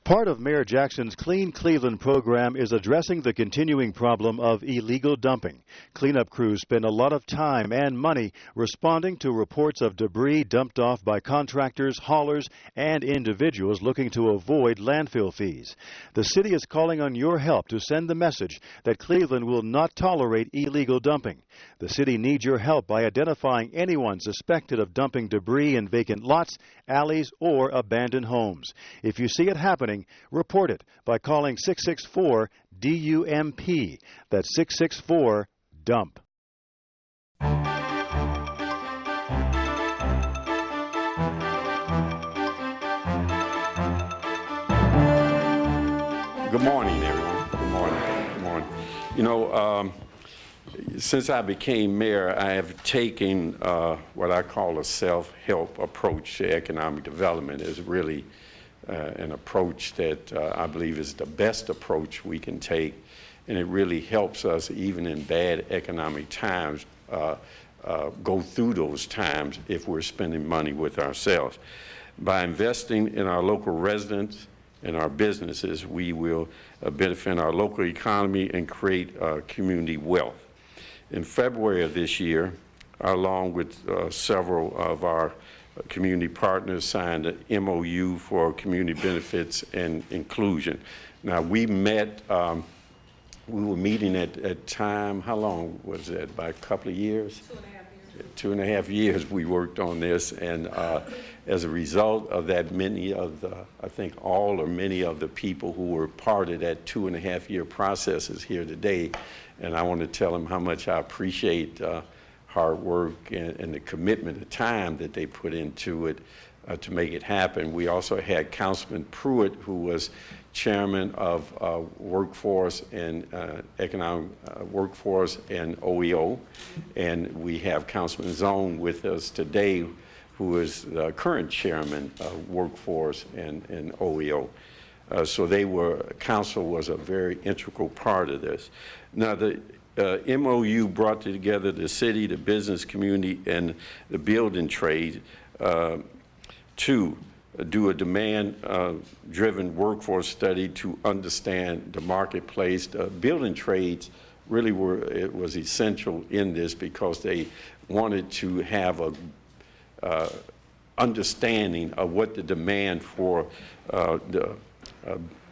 Part of Mayor Jackson's Clean Cleveland program is addressing the continuing problem of illegal dumping. Cleanup crews spend a lot of time and money responding to reports of debris dumped off by contractors, haulers, and individuals looking to avoid landfill fees. The city is calling on your help to send the message that Cleveland will not tolerate illegal dumping. The city needs your help by identifying anyone suspected of dumping debris in vacant lots, alleys, or abandoned homes. If you see it happening, report it by calling 664-DUMP. That's 664-DUMP. Good morning, everyone. Good morning. Good morning. You know, since I became mayor, I have taken what I call a self-help approach to economic development. Is really an approach that I believe is the best approach we can take, and it really helps us, even in bad economic times, go through those times if we're spending money with ourselves. By investing in our local residents and our businesses, we will benefit our local economy and create community wealth. In February of this year, along with several of our community partners, signed an MOU for community benefits and inclusion. Now, we met, we were meeting at time, how long was that, about a couple of years? 2.5 years. 2.5 years we worked on this, and as a result of that, many of the, I think all or many of the people who were part of that 2.5-year process is here today, and I want to tell them how much I appreciate hard work and the commitment of time that they put into it to make it happen. We also had Councilman Pruitt, who was chairman of Workforce and Economic Workforce and OEO, and we have Councilman Zone with us today, who is the current chairman of Workforce and OEO. So they were, council was a very integral part of this. Now, the MOU brought together the city, the business community, and the building trade to do a demand-driven workforce study to understand the marketplace. The building trades really it was essential in this because they wanted to have a understanding of what the demand for the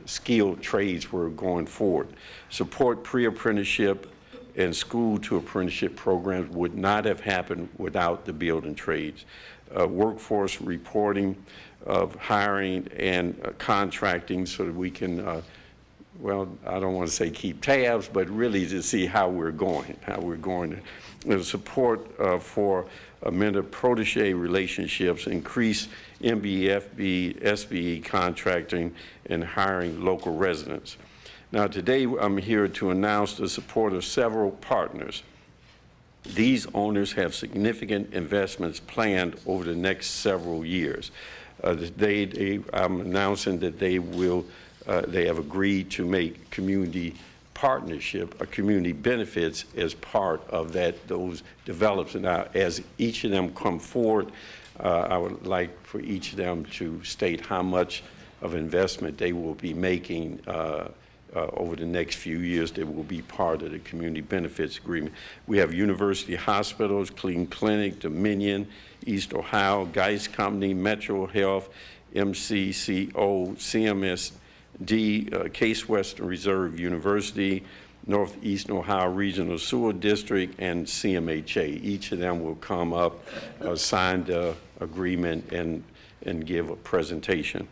skilled trades were going forward. Support pre-apprenticeship and school-to-apprenticeship programs would not have happened without the building trades. Workforce reporting of hiring and contracting so that we can, well, I don't want to say keep tabs, but really to see how we're going. There's support for mentor-protege relationships, increase MBFB, SBE contracting, and hiring local residents. Now, today I'm here to announce the support of several partners. These owners have significant investments planned over the next several years. I'm announcing that they have agreed to make community partnership or community benefits as part of those develops. Now, as each of them come forward, I would like for each of them to state how much of investment they will be making over the next few years that will be part of the community benefits agreement. We have University Hospitals, Cleveland Clinic, Dominion, East Ohio, Geist Company, MetroHealth, MCCO, CMSD, Case Western Reserve University, Northeastern Ohio Regional Sewer District, and CMHA. Each of them will come up, sign the agreement, and give a presentation.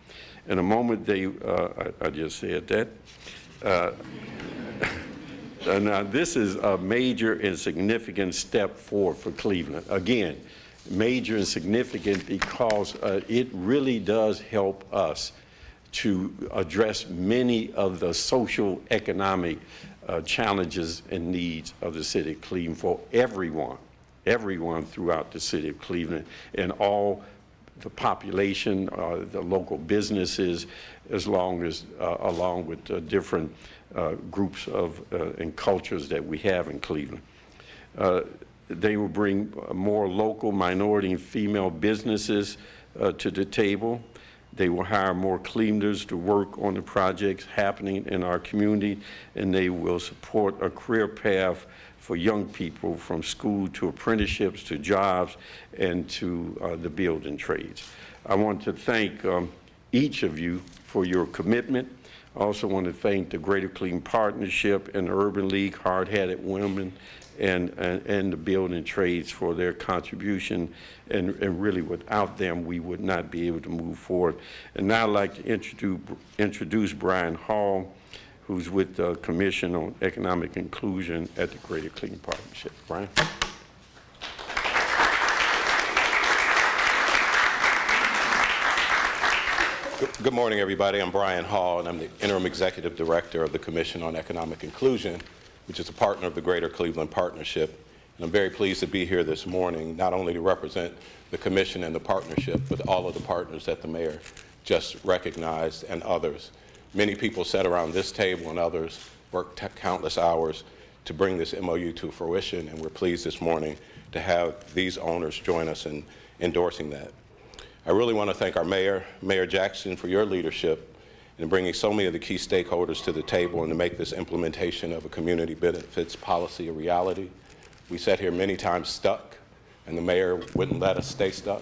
In a moment, I just said that. Now, this is a major and significant step forward for Cleveland. Again, major and significant because it really does help us to address many of the social, economic challenges and needs of the city of Cleveland for everyone throughout the city of Cleveland, and all the population, the local businesses, along with the different groups of and cultures that we have in Cleveland. They will bring more local minority and female businesses to the table. They will hire more Clevelanders to work on the projects happening in our community, and they will support a career path for young people from school to apprenticeships to jobs and to the building trades. I want to thank each of you for your commitment. I also want to thank the Greater Cleveland Partnership and the Urban League, Hard-Hatted Women, and the building trades for their contribution, and really without them we would not be able to move forward. And now I'd like to introduce Brian Hall, who's with the Commission on Economic Inclusion at the Greater Cleveland Partnership. Brian? Good morning, everybody. I'm Brian Hall, and I'm the Interim Executive Director of the Commission on Economic Inclusion, which is a partner of the Greater Cleveland Partnership. And I'm very pleased to be here this morning, not only to represent the Commission and the partnership, but all of the partners that the Mayor just recognized and others. Many people sat around this table and others worked countless hours to bring this MOU to fruition, and we're pleased this morning to have these owners join us in endorsing that. I really want to thank our Mayor, Mayor Jackson, for your leadership in bringing so many of the key stakeholders to the table and to make this implementation of a community benefits policy a reality. We sat here many times stuck, and the Mayor wouldn't let us stay stuck.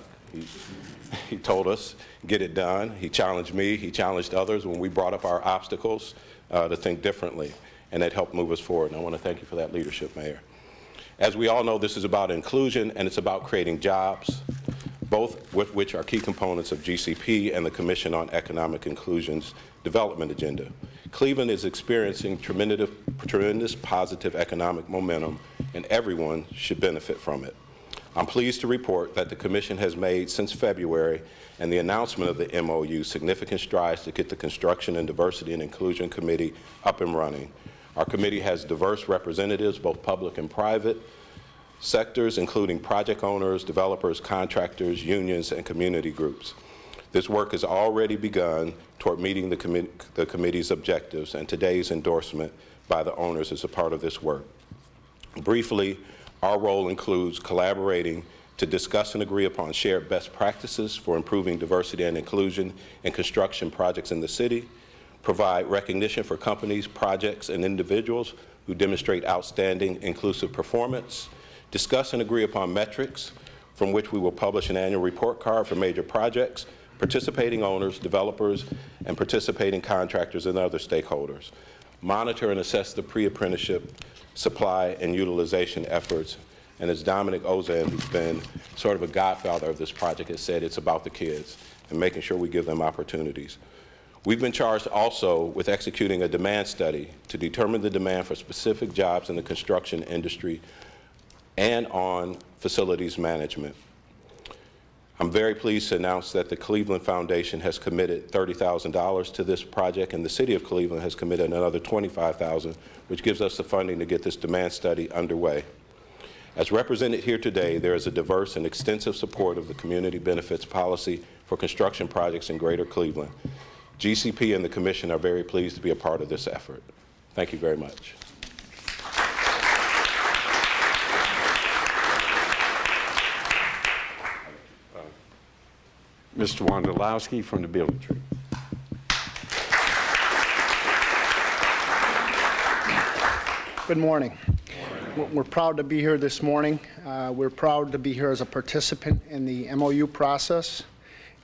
He told us, get it done. He challenged me, he challenged others when we brought up our obstacles to think differently, and that helped move us forward. And I want to thank you for that leadership, Mayor. As we all know, this is about inclusion, and it's about creating jobs, both with which are key components of GCP and the Commission on Economic Inclusion's development agenda. Cleveland is experiencing tremendous positive economic momentum, and everyone should benefit from it. I'm pleased to report that the Commission has made, since February and the announcement of the MOU, significant strides to get the Construction and Diversity and Inclusion Committee up and running. Our committee has diverse representatives, both public and private sectors, including project owners, developers, contractors, unions, and community groups. This work has already begun toward meeting the committee's objectives, and today's endorsement by the owners is a part of this work. Briefly, our role includes collaborating to discuss and agree upon shared best practices for improving diversity and inclusion in construction projects in the city, provide recognition for companies, projects, and individuals who demonstrate outstanding inclusive performance, discuss and agree upon metrics from which we will publish an annual report card for major projects, participating owners, developers, and participating contractors and other stakeholders, monitor and assess the pre-apprenticeship supply and utilization efforts, and as Dominic Ozan, who's been sort of a godfather of this project, has said, it's about the kids and making sure we give them opportunities. We've been charged also with executing a demand study to determine the demand for specific jobs in the construction industry and on facilities management. I'm very pleased to announce that the Cleveland Foundation has committed $30,000 to this project, and the City of Cleveland has committed another $25,000, which gives us the funding to get this demand study underway. As represented here today, there is a diverse and extensive support of the community benefits policy for construction projects in Greater Cleveland. GCP and the Commission are very pleased to be a part of this effort. Thank you very much. Mr. Wondolowski from the Building Trade. Good morning. We're proud to be here this morning. We're proud to be here as a participant in the MOU process,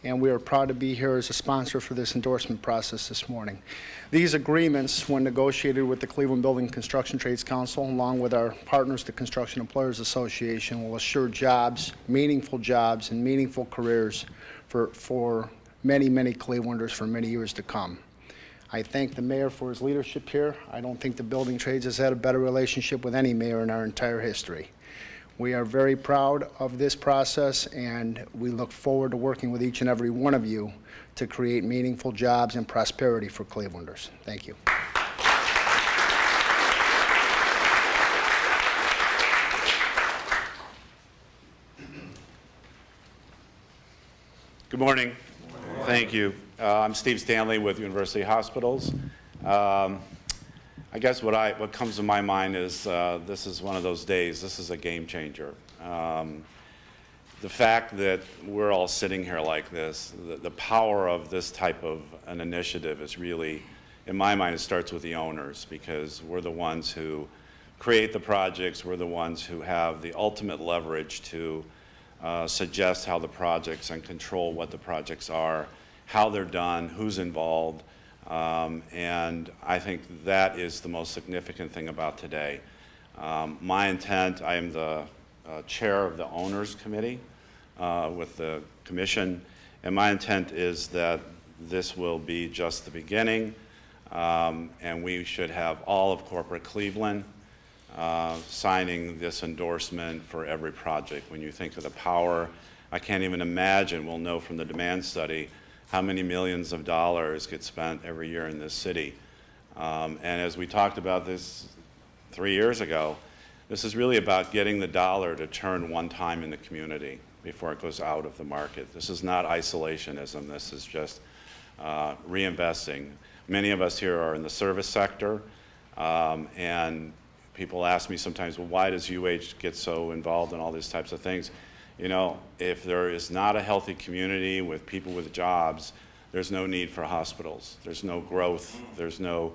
and we are proud to be here as a sponsor for this endorsement process this morning. These agreements, when negotiated with the Cleveland Building Construction Trades Council, along with our partners, the Construction Employers Association, will assure jobs, and meaningful careers for many, many Clevelanders for many years to come. I thank the mayor for his leadership here. I don't think the building trades has had a better relationship with any mayor in our entire history. We are very proud of this process, and we look forward to working with each and every one of you to create meaningful jobs and prosperity for Clevelanders. Thank you. Good morning. Thank you. I'm Steve Stanley with University Hospitals. I guess what comes to my mind is this is one of those days. This is a game changer. the fact that we're all sitting here like this, the power of this type of an initiative is really, in my mind, it starts with the owners, because we're the ones who create the projects, we're the ones who have the ultimate leverage to suggest how the projects and control what the projects are, how they're done, who's involved, and I think that is the most significant thing about today. My intent, I am the chair of the Owners Committee with the Commission, and my intent is that this will be just the beginning, and we should have all of corporate Cleveland signing this endorsement for every project. When you think of the power, I can't even imagine, we'll know from the demand study, how many millions of dollars get spent every year in this city. And as we talked about this 3 years ago, this is really about getting the dollar to turn one time in the community before it goes out of the market. This is not isolationism, this is just reinvesting. Many of us here are in the service sector, and people ask me sometimes, well, why does UH get so involved in all these types of things? You know, if there is not a healthy community with people with jobs, there's no need for hospitals. There's no growth. There's no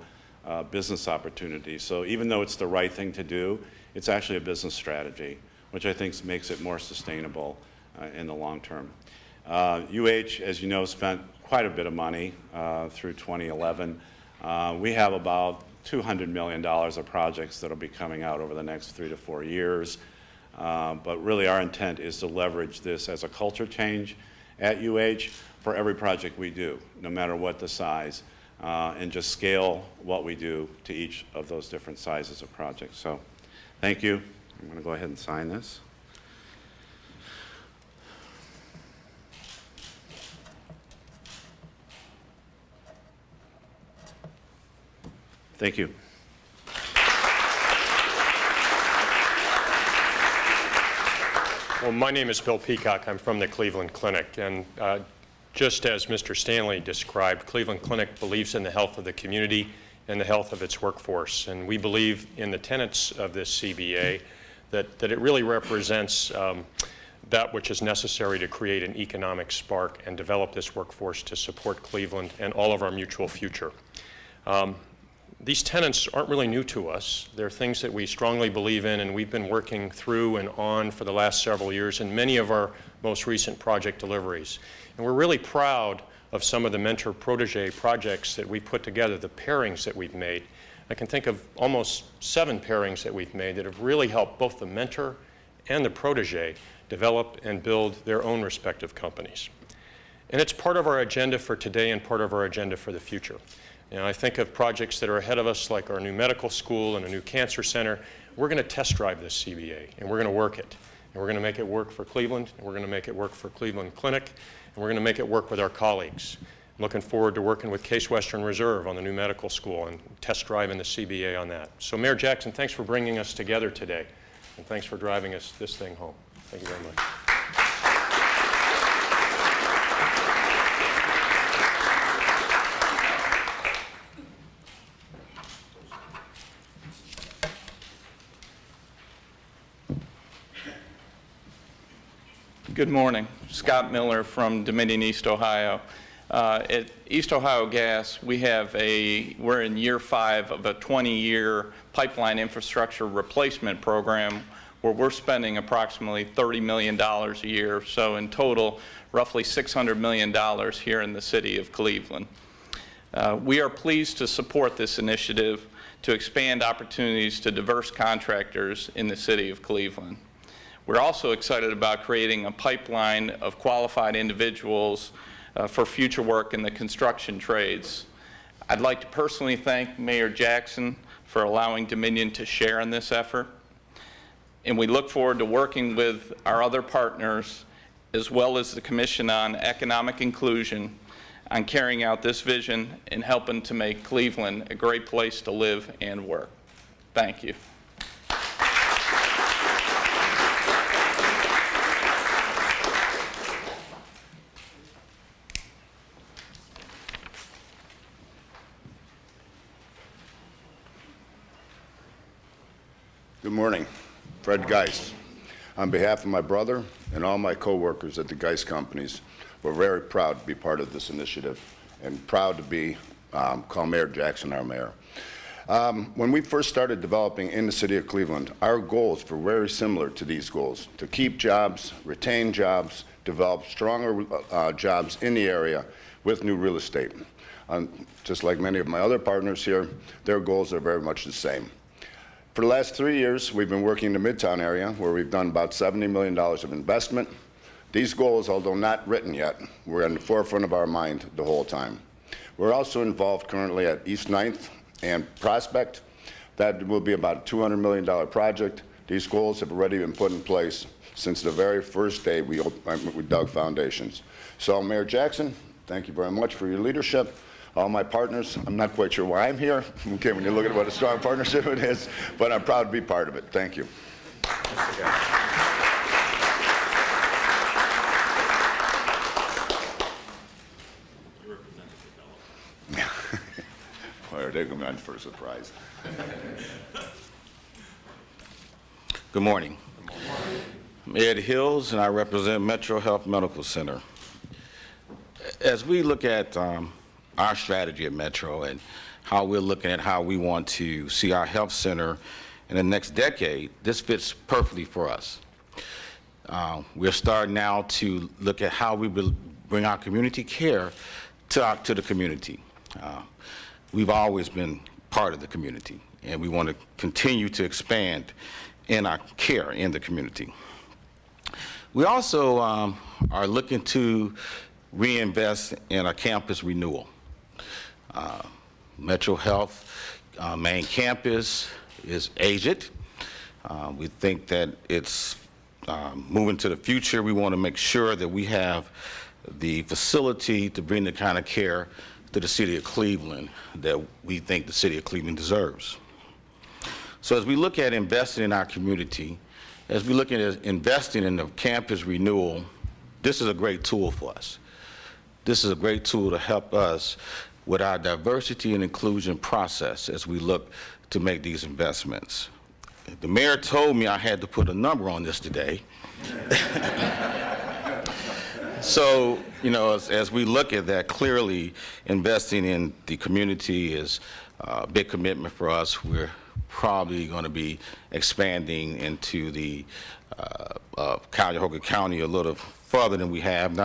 business opportunity. So even though it's the right thing to do, it's actually a business strategy, which I think makes it more sustainable in the long term. UH, as you know, spent quite a bit of money through 2011. We have about $200 million of projects that will be coming out over the next 3 to 4 years. But really our intent is to leverage this as a culture change at UH for every project we do, no matter what the size, and just scale what we do to each of those different sizes of projects. So thank you. I'm going to go ahead and sign this. Thank you. Well, my name is Bill Peacock. I'm from the Cleveland Clinic, and just as Mr. Stanley described, Cleveland Clinic believes in the health of the community and the health of its workforce, and we believe in the tenets of this CBA that it really represents that which is necessary to create an economic spark and develop this workforce to support Cleveland and all of our mutual future. These tenets aren't really new to us. They're things that we strongly believe in, and we've been working through and on for the last several years in many of our most recent project deliveries. And we're really proud of some of the mentor-protege projects that we put together, the pairings that we've made. I can think of almost 7 pairings that we've made that have really helped both the mentor and the protege develop and build their own respective companies. And it's part of our agenda for today and part of our agenda for the future. You know, I think of projects that are ahead of us, like our new medical school and a new cancer center. We're going to test drive this CBA, and we're going to work it. And we're going to make it work for Cleveland, and we're going to make it work for Cleveland Clinic, and we're going to make it work with our colleagues. I'm looking forward to working with Case Western Reserve on the new medical school and test driving the CBA on that. So Mayor Jackson, thanks for bringing us together today, and thanks for driving us this thing home. Thank you very much. Good morning. Scott Miller from Dominion, East Ohio. At East Ohio Gas, we're in year 5 of a 20-year pipeline infrastructure replacement program where we're spending approximately $30 million a year. So in total, roughly $600 million here in the city of Cleveland. We are pleased to support this initiative to expand opportunities to diverse contractors in the city of Cleveland. We're also excited about creating a pipeline of qualified individuals for future work in the construction trades. I'd like to personally thank Mayor Jackson for allowing Dominion to share in this effort. And we look forward to working with our other partners, as well as the Commission on Economic Inclusion, on carrying out this vision and helping to make Cleveland a great place to live and work. Thank you. Good morning. Fred Geist. On behalf of my brother and all my co-workers at the Geist companies, we're very proud to be part of this initiative and proud to be call Mayor Jackson our mayor. When we first started developing in the city of Cleveland, our goals were very similar to these goals: to keep jobs, retain jobs, develop stronger jobs in the area with new real estate. Just like many of my other partners here, their goals are very much the same. For the last 3 years, we've been working in the Midtown area, where we've done about $70 million of investment. These goals, although not written yet, were in the forefront of our mind the whole time. We're also involved currently at East 9th and Prospect. That will be about a $200 million project. These goals have already been put in place since the very first day we dug foundations. So, Mayor Jackson, thank you very much for your leadership. All my partners, I'm not quite sure why I'm here, okay, when you look at what a strong partnership it is, but I'm proud to be part of it. Thank you. Well, they're going to be on for a surprise. Good morning. I'm Ed Hills, and I represent MetroHealth Medical Center. As we look at our strategy at Metro and how we're looking at how we want to see our health center in the next decade, this fits perfectly for us. We're starting now to look at how we will bring our community care to the community. We've always been part of the community, and we want to continue to expand in our care in the community. We also are looking to reinvest in our campus renewal. MetroHealth main campus is aged. We think that it's moving to the future. We want to make sure that we have the facility to bring the kind of care to the city of Cleveland that we think the city of Cleveland deserves. So as we look at investing in our community, as we look at investing in the campus renewal, this is a great tool for us. This is a great tool to help us with our diversity and inclusion process as we look to make these investments. The mayor told me I had to put a number on this today. So, you know, as we look at that, clearly investing in the community is a big commitment for us. We're probably going to be expanding into the Cuyahoga County a little further than we have.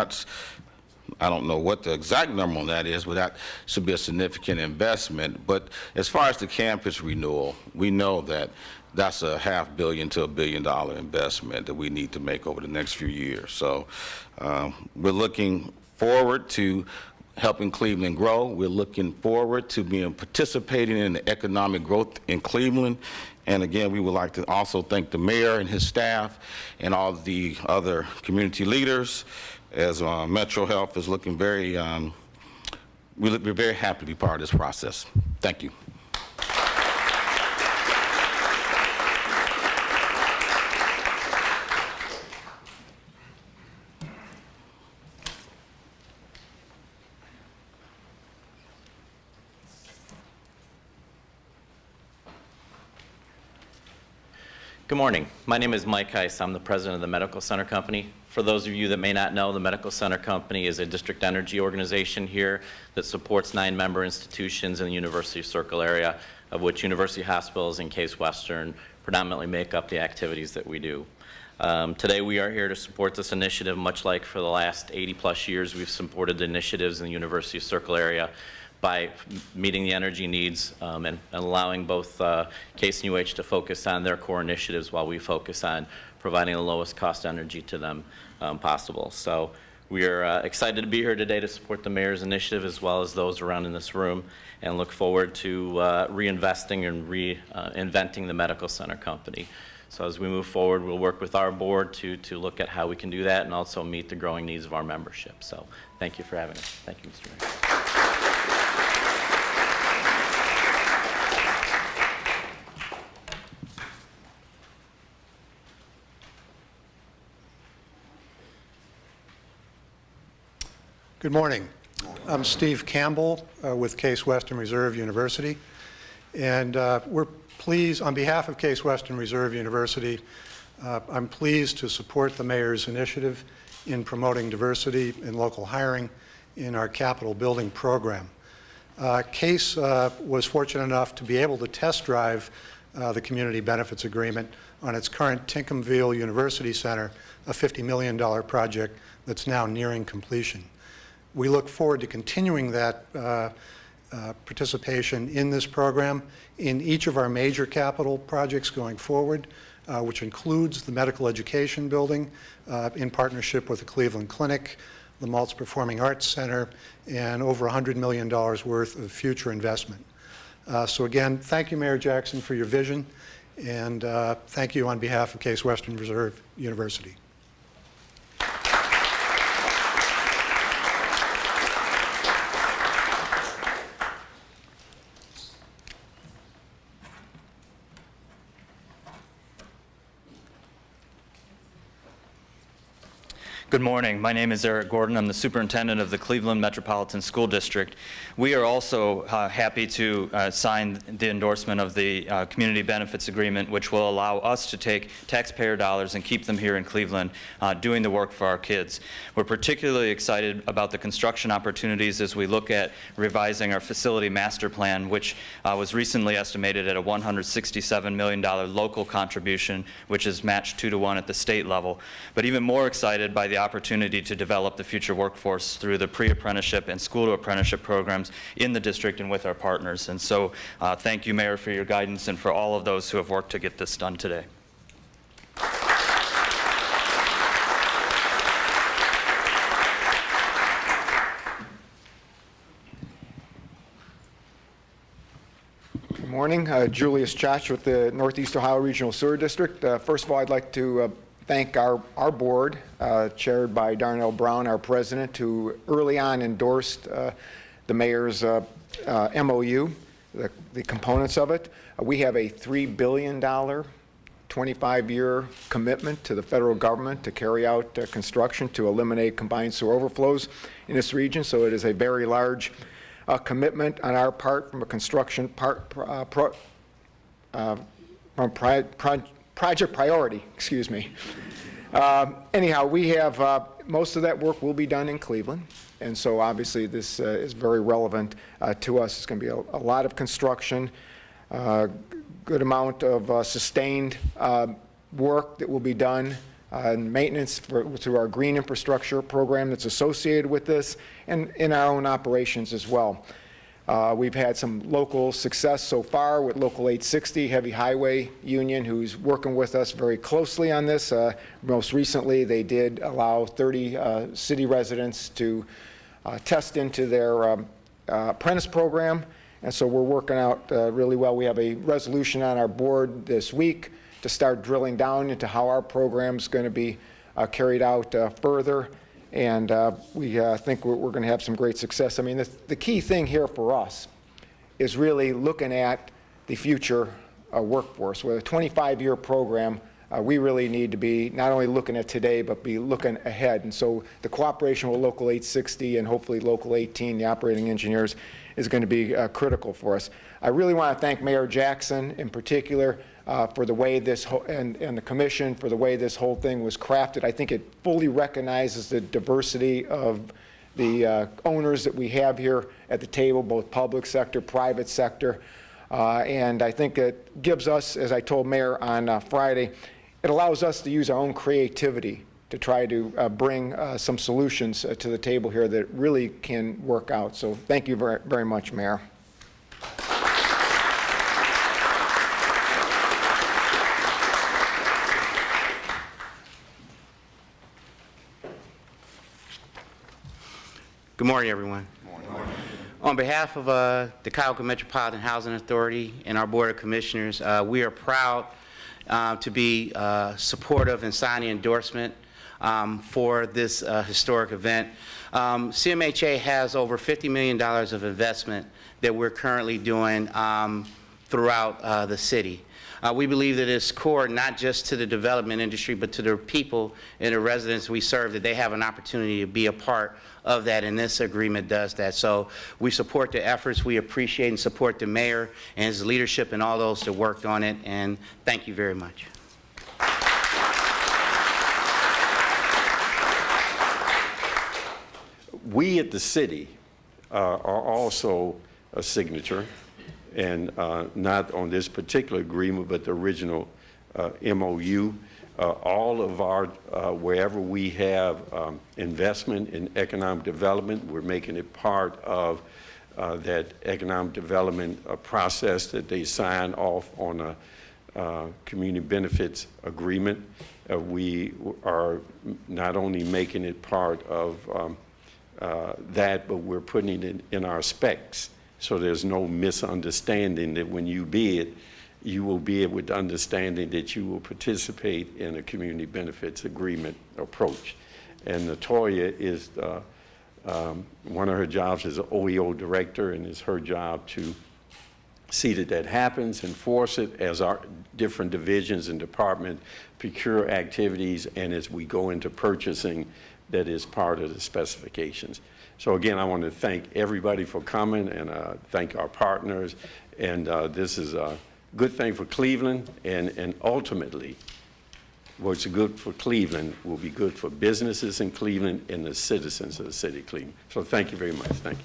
I don't know what the exact number on that is, but that should be a significant investment. But as far as the campus renewal, we know that that's a $500 million to $1 billion investment that we need to make over the next few years. So we're looking forward to helping Cleveland grow. We're looking forward to participating in the economic growth in Cleveland. And again, we would like to also thank the mayor and his staff and all the other community leaders, as MetroHealth is looking very, we're very happy to be part of this process. Thank you. Good morning. My name is Mike Heiss. I'm the president of the Medical Center Company. For those of you that may not know, the Medical Center Company is a district energy organization here that supports 9 member institutions in the University Circle area, of which University Hospitals and Case Western predominantly make up the activities that we do. Today we are here to support this initiative, much like for the last 80+ years we've supported the initiatives in the University Circle area by meeting the energy needs and allowing both Case and UH to focus on their core initiatives while we focus on providing the lowest cost energy to them possible. So we are excited to be here today to support the mayor's initiative as well as those around in this room, and look forward to reinvesting and reinventing the Medical Center Company. So as we move forward, we'll work with our board to look at how we can do that and also meet the growing needs of our membership. So thank you for having us. Thank you, Mr. Mayor. Good morning. I'm Steve Campbell with Case Western Reserve University, and we're pleased, on behalf of Case Western Reserve University, I'm pleased to support the mayor's initiative in promoting diversity in local hiring in our Capitol building program. CASE was fortunate enough to be able to test drive the Community Benefits Agreement on its current Tincomville University Center, a $50 million project that's now nearing completion. We look forward to continuing that participation in this program in each of our major capital projects going forward, which includes the medical education building in partnership with the Cleveland Clinic, the Maltz Performing Arts Center, and over $100 million worth of future investment. So again, thank you, Mayor Jackson, for your vision, and thank you on behalf of Case Western Reserve University. Good morning. My name is Eric Gordon. I'm the superintendent of the Cleveland Metropolitan School District. We are also happy to sign the endorsement of the Community Benefits Agreement, which will allow us to take taxpayer dollars and keep them here in Cleveland doing the work for our kids. We're particularly excited about the construction opportunities as we look at revising our facility master plan, which was recently estimated at a $167 million local contribution, which is matched 2-to-1 at the state level. But even more excited by the opportunity to develop the future workforce through the pre-apprenticeship and school-to-apprenticeship programs in the district and with our partners. And so thank you, Mayor, for your guidance and for all of those who have worked to get this done today. Good morning. Julius with the Northeast Ohio Regional Sewer District. First of all, I'd like to thank our board, chaired by Darnell Brown, our president, who early on endorsed the mayor's MOU, the components of it. We have a $3 billion 25-year commitment to the federal government to carry out construction to eliminate combined sewer overflows in this region, so it is a very large commitment on our part from a construction project priority, excuse me. Anyhow, we have, most of that work will be done in Cleveland, and so obviously this is very relevant to us. It's going to be a lot of construction, good amount of sustained work that will be done and maintenance through our green infrastructure program that's associated with this, and in our own operations as well. We've had some local success so far with Local 860 Heavy Highway Union, who's working with us very closely on this. Most recently, they did allow 30 city residents to test into their apprentice program, and so we're working out really well. We have a resolution on our board this week to start drilling down into how our program's going to be carried out further. And we think we're going to have some great success. I mean, the key thing here for us is really looking at the future workforce. With a 25-year program, we really need to be not only looking at today, but be looking ahead. And so the cooperation with Local 860 and hopefully Local 18, the operating engineers, is going to be critical for us. I really want to thank Mayor Jackson in particular for the way this and the commission for the way this whole thing was crafted. I think it fully recognizes the diversity of the owners that we have here at the table, both public sector, private sector, and I think it gives us, as I told Mayor on Friday, it allows us to use our own creativity to try to bring some solutions to the table here that really can work out. So thank you very, very much, Mayor. Good morning, everyone. Good morning. On behalf of the Cuyahoga Metropolitan Housing Authority and our Board of Commissioners, we are proud to be supportive and sign the endorsement for this historic event. CMHA has over $50 million of investment that we're currently doing throughout the city. We believe that it's core not just to the development industry, but to the people and the residents we serve, that they have an opportunity to be a part of that, and this agreement does that. So we support the efforts. We appreciate and support the mayor and his leadership and all those that worked on it, and thank you very much. We at the city are also a signature, and not on this particular agreement, but the original MOU. All of our, wherever we have investment in economic development, we're making it part of that economic development process that they sign off on a community benefits agreement. We are not only making it part of that, but we're putting it in our specs, so there's no misunderstanding that when you bid, you will be able to understanding that you will participate in a community benefits agreement approach. And Natoya is one of her jobs as an OEO director, and it's her job to see that that happens, enforce it as our different divisions and departments procure activities, and as we go into purchasing, that is part of the specifications. So again, I want to thank everybody for coming, and thank our partners. And this is a good thing for Cleveland, and ultimately, what's good for Cleveland will be good for businesses in Cleveland and the citizens of the city of Cleveland. So thank you very much. Thank you.